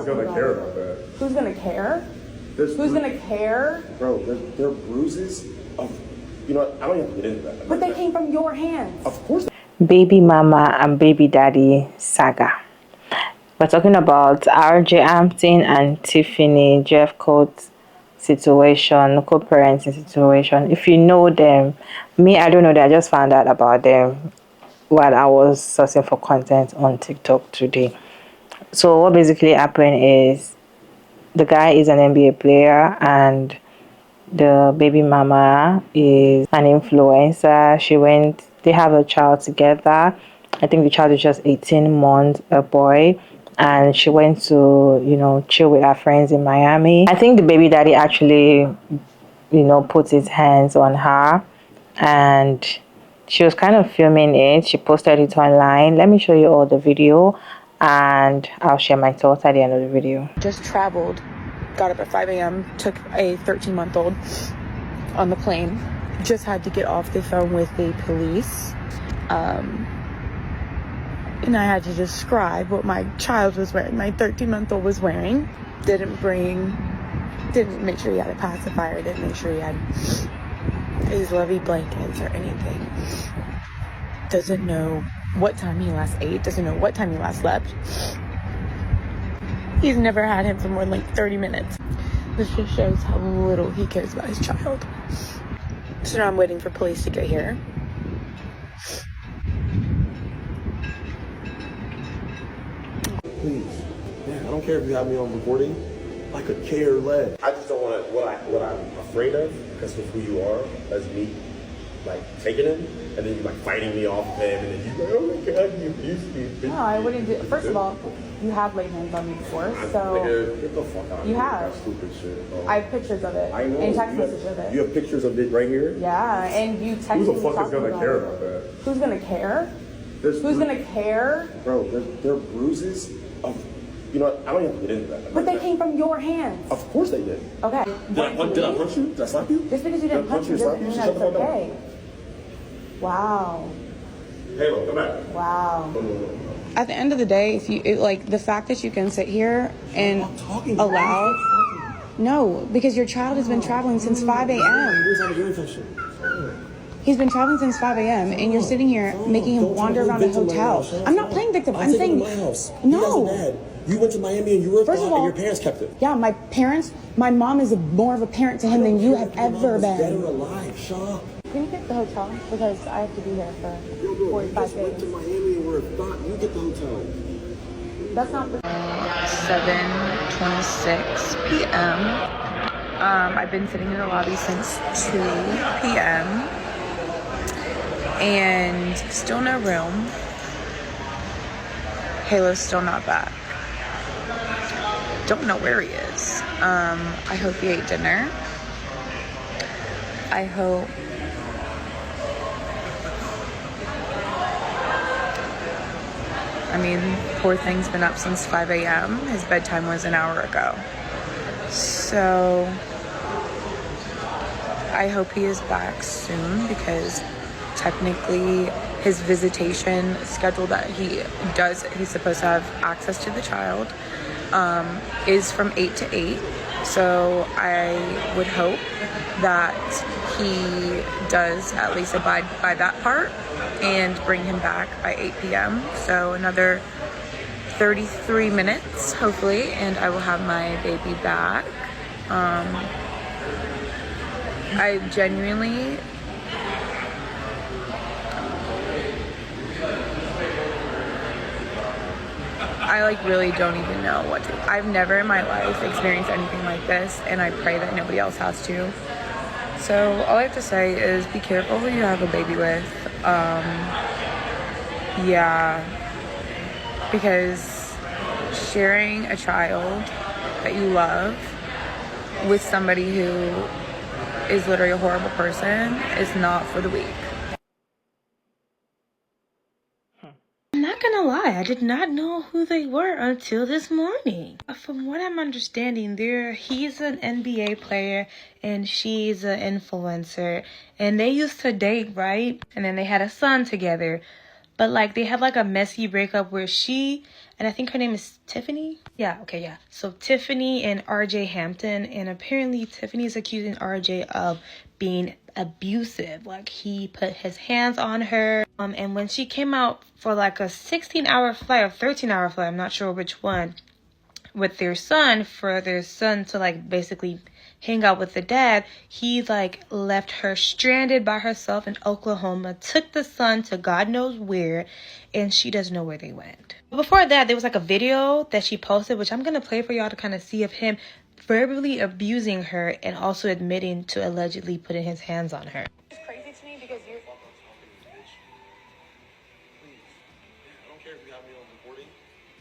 Who's gonna care about that? Who's gonna care? Who's gonna care? Bro, there are bruises of, you know, I don't even get into that. But they came from your hands. Of course. Baby mama and baby daddy saga. We're talking about RJ Hampton and Tiffany Jeffcoat situation, co-parenting situation. If you know them, me, I don't know that. I just found out about them while I was searching for content on TikTok today. So what basically happened is the guy is an NBA player and the baby mama is an influencer. They have a child together. I think the child is just 18 months, a boy. And she went to, chill with her friends in Miami. I think the baby daddy actually, put his hands on her. And she was kind of filming it. She posted it online. Let me show you all the video. And I'll share my thoughts at the end of the video. Just traveled, got up at 5 a.m., took a 13-month-old on the plane. Just had to get off the phone with the police. And I had to describe what my child was wearing, my 13-month-old was wearing. Didn't make sure he had a pacifier, didn't make sure he had his lovey blankets or anything. Doesn't know what time he last ate, doesn't know what time he last slept. He's never had him for more than like 30 minutes. This just shows how little he cares about his child. So now I'm waiting for police to get here. Please. Man, I don't care if you have me on recording. I could care less. I just don't want to, what I'm afraid of, because of who you are, as me, like, taking him, and then you like fighting me off of him, and then you like, oh my God, you abused me. No, I wouldn't do it. First of all, you have laid hands on me before, so... Get the fuck out of you here. have. That stupid shit. I have pictures of it. I know. And text messages of it. You have pictures of it right here? Yeah, and you text me. Who the fuck is gonna care about that? Who's gonna care? Who's gonna care? Bro, there are bruises of, you know, I don't even get into that. But they came from your hands. Of course they did. Okay. Did I punch you? Did I slap you? Just because you didn't punch me doesn't mean that's okay. Wow. Halo, come back. Wow. No. At the end of the day, the fact that you can sit here and allow... No, because your child has been traveling since 5 a.m. He's been traveling since 5 a.m. and you're sitting here making him wander around a hotel. I'm not playing victim. I'm saying... my house. No. You went to Miami and you were First of all, and your parents kept it. Yeah, my mom is more of a parent to him than you have ever been. Dead or alive, shut up. Can you get the hotel? Because I have to be here for 45 days. You went to Miami and we're not. You get the hotel. That's not... 7:26 p.m. I've been sitting in the lobby since 2 p.m. and still no room. Halo's still not back. Don't know where he is. I hope he ate dinner. I hope poor thing's been up since 5 a.m. His bedtime was an hour ago. So I hope he is back soon, because technically his visitation schedule that he's supposed to have access to the child, is from 8 to 8. So I would hope that he does at least abide by that part and bring him back by 8 p.m. So another 33 minutes, hopefully, and I will have my baby back. I genuinely... really don't even know what to... I've never in my life experienced anything like this, and I pray that nobody else has to. So all I have to say is be careful who you have a baby with. Yeah, because sharing a child that you love with somebody who is literally a horrible person is not for the weak. I'm not gonna lie, I did not know who they were until this morning. From what I'm understanding, he's an NBA player and she's an influencer, and they used to date, right? And then they had a son together. But they had a messy breakup where she and I think her name is Tiffany. Yeah, okay, yeah. So Tiffany and RJ Hampton, and apparently Tiffany is accusing RJ of being abusive. Like, he put his hands on her. And when she came out for like a 16-hour flight or 13-hour flight, I'm not sure which one, with their son, for their son to like basically hang out with the dad, he like left her stranded by herself in Oklahoma, took the son to God knows where, and she doesn't know where they went. Before that, there was like a video that she posted, which I'm gonna play for y'all to kind of see, of him verbally abusing her and also admitting to allegedly putting his hands on her. It's crazy to me because you're... I don't care if you have me on recording.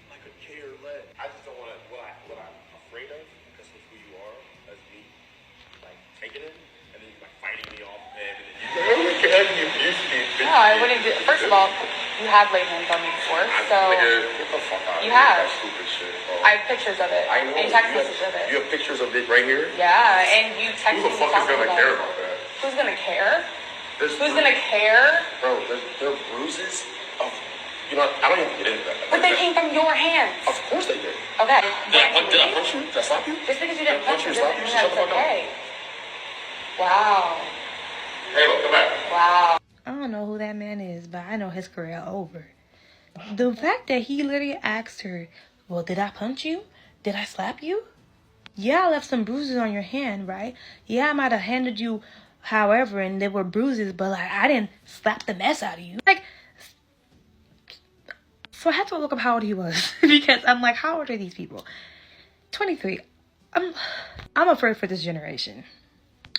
I could care less. I just don't want to, what I'm afraid of, because of who you are as me, like taking it, and then you like fighting me off, and then No, I wouldn't do... First of all, you have laid hands on me before, so... Get the fuck out. You have. That stupid shit. I have pictures of it. I know. And text messages of it. You have pictures of it right here? Yeah, and you text Who me the fuck is talking gonna about care it. about that? Who's gonna care? Who's gonna care? Bro, there are bruises of... You know, I don't even get into that. But they came from your hands. Of course they did. Okay. Did I punch you? Did I slap you? Just because you didn't punch me slap doesn't you? mean Shut the that's fuck up. okay. Wow. Halo, come back. Wow. I don't know who that man is, but I know his career over. The fact that he literally asked her, well, did I punch you? Did I slap you? Yeah, I left some bruises on your hand, right? Yeah, I might have handled you however, and there were bruises, but like, I didn't slap the mess out of you. Like, so I had to look up how old he was because I'm like, how old are these people? 23. I'm afraid for this generation.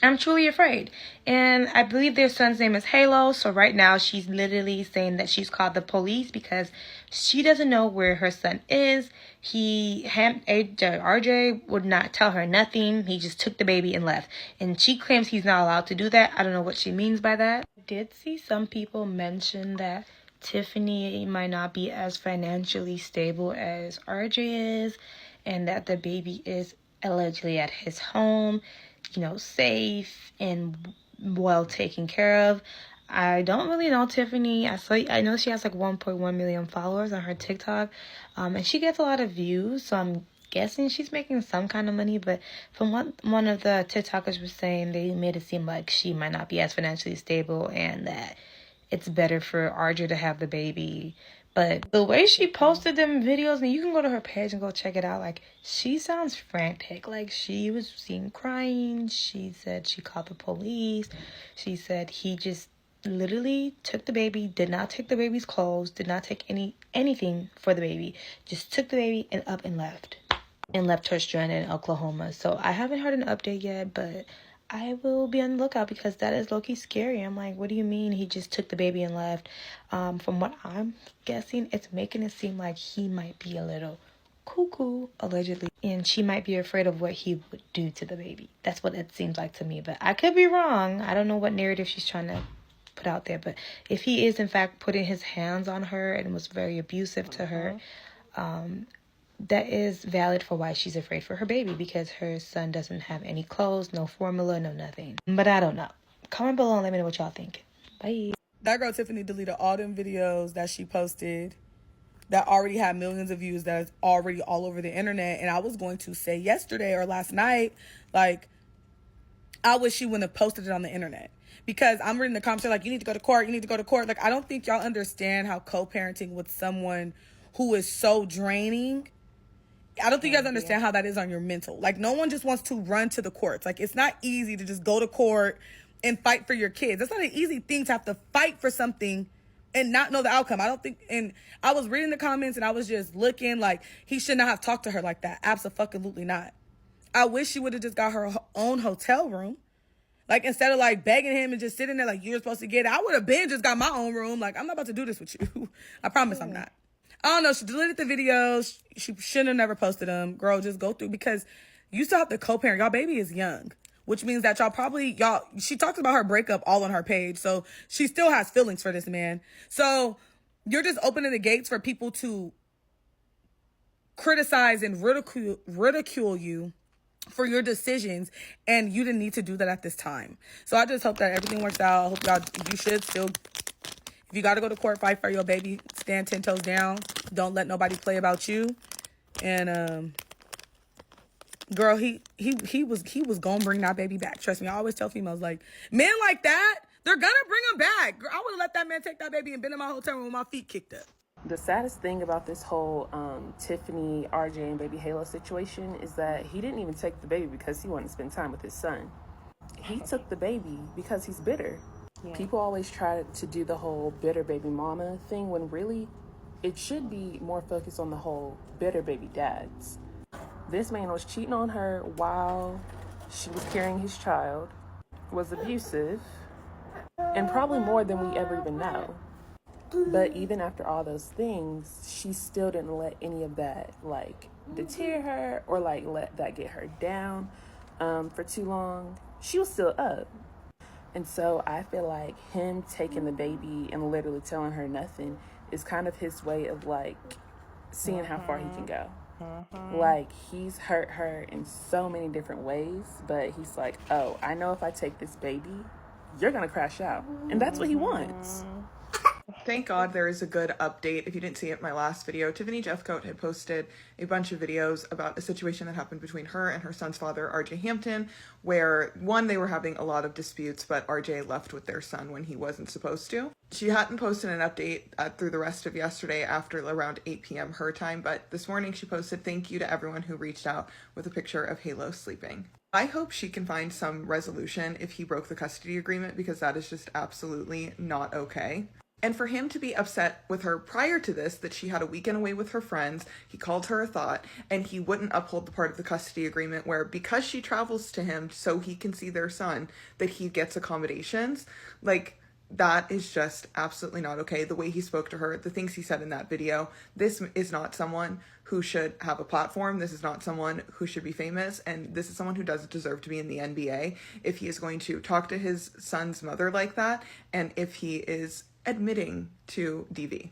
I'm truly afraid. And I believe their son's name is Halo. So right now she's literally saying that she's called the police because she doesn't know where her son is. RJ would not tell her nothing. He just took the baby and left. And she claims he's not allowed to do that. I don't know what she means by that. I did see some people mention that Tiffany might not be as financially stable as RJ is, and that the baby is allegedly at his home, you know, safe and well taken care of. I don't really know Tiffany. I know she has like 1.1 million followers on her TikTok, and she gets a lot of views, so I'm guessing she's making some kind of money. But from what one of the TikTokers was saying, they made it seem like she might not be as financially stable and that it's better for RJ to have the baby. But the way she posted them videos, and you can go to her page and go check it out, like, she sounds frantic. Like, she was seen crying. She said she called the police. She said he just literally took the baby, did not take the baby's clothes, did not take anything for the baby, just took the baby and up and left her stranded in Oklahoma. So I haven't heard an update yet, but I will be on the lookout because that is low-key scary. I'm like, what do you mean he just took the baby and left? From what I'm guessing, it's making it seem like he might be a little cuckoo, allegedly. And she might be afraid of what he would do to the baby. That's what it seems like to me. But I could be wrong. I don't know what narrative she's trying to put out there. But if he is, in fact, putting his hands on her and was very abusive to her, that is valid for why she's afraid for her baby, because her son doesn't have any clothes, no formula, no nothing. But I don't know. Comment below and let me know what y'all think. Bye. That girl Tiffany deleted all them videos that she posted that already had millions of views, that is already all over the internet. And I was going to say yesterday or last night, like, I wish she wouldn't have posted it on the internet. Because I'm reading the comments, they're like, you need to go to court, you need to go to court. Like, I don't think y'all understand how co-parenting with someone who is so draining, I don't think you guys understand how that is on your mental. Like, no one just wants to run to the courts. Like, it's not easy to just go to court and fight for your kids. That's not an easy thing to have to fight for something and not know the outcome. I don't think, and I was reading the comments and I was just looking like, he should not have talked to her like that. Absolutely not. I wish she would have just got her own hotel room. Like, instead of like begging him and just sitting there like, you're supposed to get it, I would have been just got my own room. Like, I'm not about to do this with you. I promise I'm not. I don't know. She deleted the videos. She shouldn't have never posted them. Girl, just go through, because you still have to co-parent. Y'all baby is young, which means that she talks about her breakup all on her page. So she still has feelings for this man. So you're just opening the gates for people to criticize and ridicule you for your decisions. And you didn't need to do that at this time. So I just hope that everything works out. I hope you should still, If you got to go to court, fight for your baby. Stand 10 toes down. Don't let nobody play about you. And girl, he was gonna bring that baby back. Trust me, I always tell females, like, men like that, they're gonna bring him back. Girl, I would have let that man take that baby and been in my hotel room with my feet kicked up. The saddest thing about this whole Tiffany, RJ, and baby Halo situation is that he didn't even take the baby because he wanted to spend time with his son. He took the baby because he's bitter. Yeah. People always try to do the whole bitter baby mama thing when really it should be more focused on the whole bitter baby dads. This man was cheating on her while she was carrying his child, was abusive, and probably more than we ever even know. But even after all those things, she still didn't let any of that, like, deter her or, like, let that get her down for too long. She was still up. And so I feel like him taking the baby and literally telling her nothing is kind of his way of, like, seeing how far he can go. Like, he's hurt her in so many different ways, but he's like, oh, I know if I take this baby, you're gonna crash out. And that's what he wants. Thank God there is a good update. If you didn't see it in my last video, Tiffany Jeffcoat had posted a bunch of videos about a situation that happened between her and her son's father, RJ Hampton, where, one, they were having a lot of disputes, but RJ left with their son when he wasn't supposed to. She hadn't posted an update through the rest of yesterday after around 8 p.m. her time, but this morning she posted, "Thank you to everyone who reached out," with a picture of Halo sleeping. I hope she can find some resolution if he broke the custody agreement, because that is just absolutely not okay. And for him to be upset with her prior to this, that she had a weekend away with her friends, he called her a thought, and he wouldn't uphold the part of the custody agreement where, because she travels to him so he can see their son, that he gets accommodations, like, that is just absolutely not okay. The way he spoke to her, the things he said in that video, this is not someone who should have a platform. This is not someone who should be famous. And this is someone who doesn't deserve to be in the NBA if he is going to talk to his son's mother like that, and if he is admitting to DV.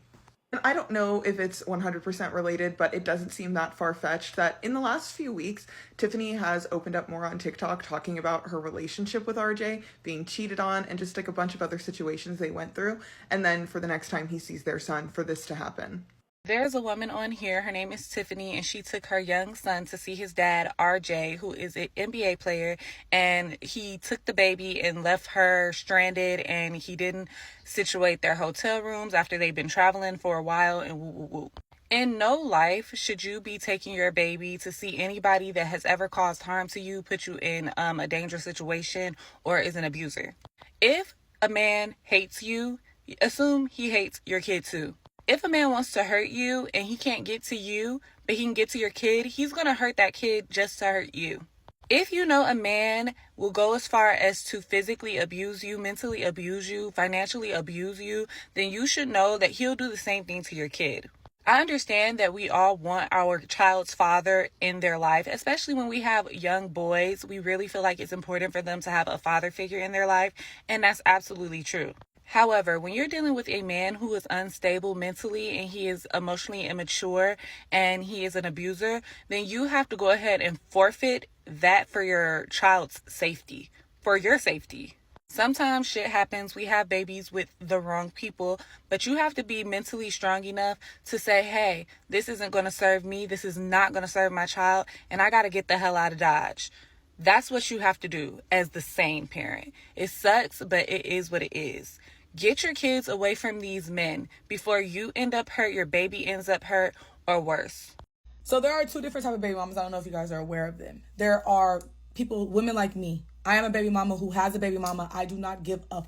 And I don't know if it's 100% related, but it doesn't seem that far-fetched that in the last few weeks, Tiffany has opened up more on TikTok talking about her relationship with RJ, being cheated on, and just like a bunch of other situations they went through. And then for the next time he sees their son, for this to happen. There's a woman on here, her name is Tiffany, and she took her young son to see his dad, RJ, who is an NBA player, and he took the baby and left her stranded, and he didn't situate their hotel rooms after they've been traveling for a while, and woo, woo, woo. In no life should you be taking your baby to see anybody that has ever caused harm to you, put you in a dangerous situation, or is an abuser. If a man hates you, assume he hates your kid too. If a man wants to hurt you and he can't get to you, but he can get to your kid, he's going to hurt that kid just to hurt you. If you know a man will go as far as to physically abuse you, mentally abuse you, financially abuse you, then you should know that he'll do the same thing to your kid. I understand that we all want our child's father in their life, especially when we have young boys. We really feel like it's important for them to have a father figure in their life, and that's absolutely true. However, when you're dealing with a man who is unstable mentally and he is emotionally immature and he is an abuser, then you have to go ahead and forfeit that for your child's safety, for your safety. Sometimes shit happens. We have babies with the wrong people, but you have to be mentally strong enough to say, hey, this isn't going to serve me. This is not going to serve my child, and I got to get the hell out of Dodge. That's what you have to do as the sane parent. It sucks, but it is what it is. Get your kids away from these men before you end up hurt, your baby ends up hurt, or worse. So there are two different types of baby mamas. I don't know if you guys are aware of them. There are people, women like me. I am a baby mama who has a baby mama. I do not give a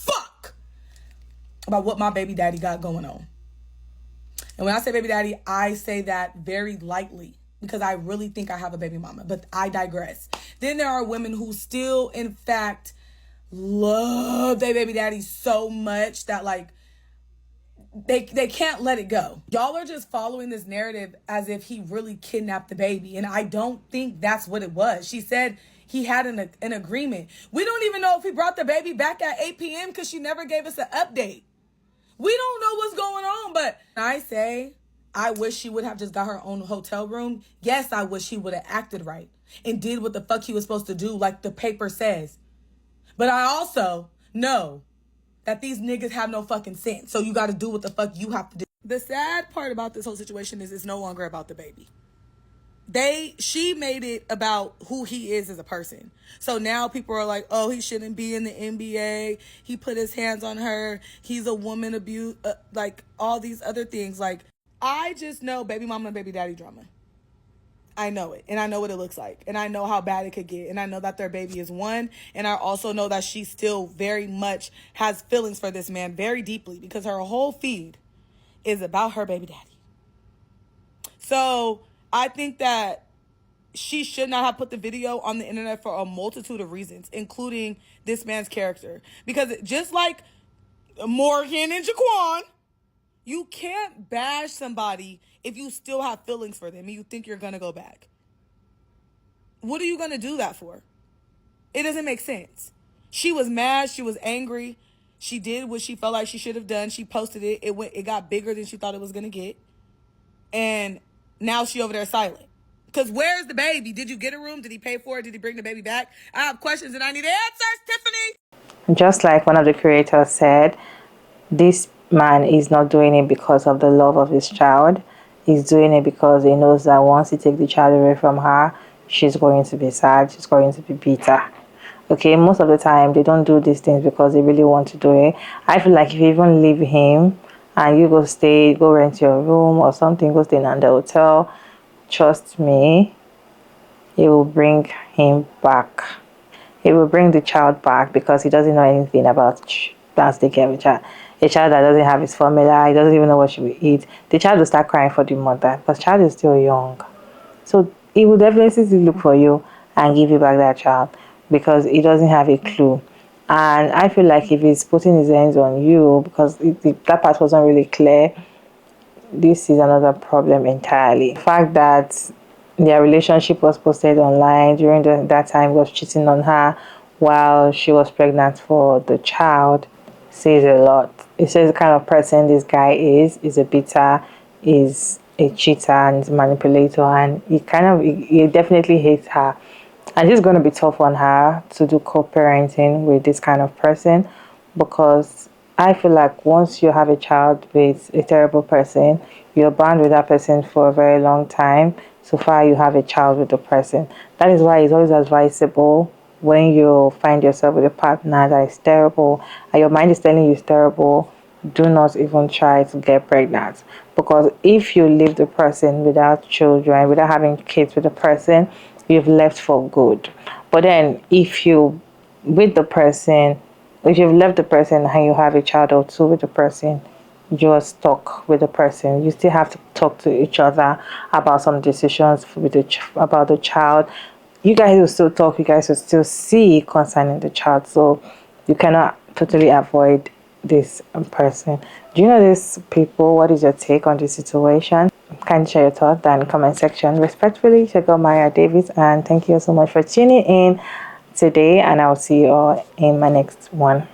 fuck about what my baby daddy got going on. And when I say baby daddy, I say that very lightly because I really think I have a baby mama, but I digress. Then there are women who still, in fact, love their baby daddy so much that, like, they can't let it go. Y'all are just following this narrative as if he really kidnapped the baby, and I don't think that's what it was. She said he had an agreement. We don't even know if he brought the baby back at 8 p.m. because she never gave us an update. We don't know what's going on, but I say I wish she would have just got her own hotel room. Yes, I wish he would have acted right and did what the fuck he was supposed to do, like the paper says. But I also know that these niggas have no fucking sense. So you got to do what the fuck you have to do. The sad part about this whole situation is it's no longer about the baby. She made it about who he is as a person. So now people are like, oh, he shouldn't be in the NBA. He put his hands on her. He's a woman abuse, like all these other things. Like, I just know baby mama and baby daddy drama. I know it. And I know what it looks like. And I know how bad it could get. And I know that their baby is one. And I also know that she still very much has feelings for this man very deeply, because her whole feed is about her baby daddy. So I think that she should not have put the video on the internet for a multitude of reasons, including this man's character. Because just like Morgan and Jaquan, you can't bash somebody if you still have feelings for them and you think you're going to go back. What are you going to do that for? It doesn't make sense. She was mad. She was angry. She did what she felt like she should have done. She posted it. It got bigger than she thought it was going to get. And now she over there silent. Because where's the baby? Did you get a room? Did he pay for it? Did he bring the baby back? I have questions and I need answers, Tiffany. Just like one of the creators said, this man is not doing it because of the love of his child. He's doing it because he knows that once he takes the child away from her, she's going to be sad. She's going to be bitter. Okay, most of the time, they don't do these things because they really want to do it. I feel like if you even leave him and you go rent your room or something, go stay in the hotel, trust me, he will bring him back. He will bring the child back because he doesn't know anything about plans to take care of a child. A child that doesn't have his formula, he doesn't even know what she will eat. The child will start crying for the mother, but the child is still young. So he will definitely look for you and give you back that child because he doesn't have a clue. And I feel like if he's putting his hands on you because that part wasn't really clear, this is another problem entirely. The fact that their relationship was posted online during that time, he was cheating on her while she was pregnant for the child, says a lot. It says the kind of person this guy is a bitter, is a cheater and a manipulator, and he definitely hates her. And it's going to be tough on her to do co-parenting with this kind of person, because I feel like once you have a child with a terrible person, you're bound with that person for a very long time. So far you have a child with the person. That is why it's always advisable when you find yourself with a partner that is terrible and your mind is telling you it's terrible, do not even try to get pregnant. Because if you leave the person without children, without having kids with the person, you've left for good. But then if you've left the person and you have a child or two with the person, you're stuck with the person. You still have to talk to each other about some decisions about the child. You guys will still talk, you guys will still see concerning the child. So you cannot totally avoid this person. Do you know these people? What is your take on this situation? Kindly share your thoughts down in the comment section. Respectfully, check out Maya Davis, and thank you so much for tuning in today, and I'll see you all in my next one.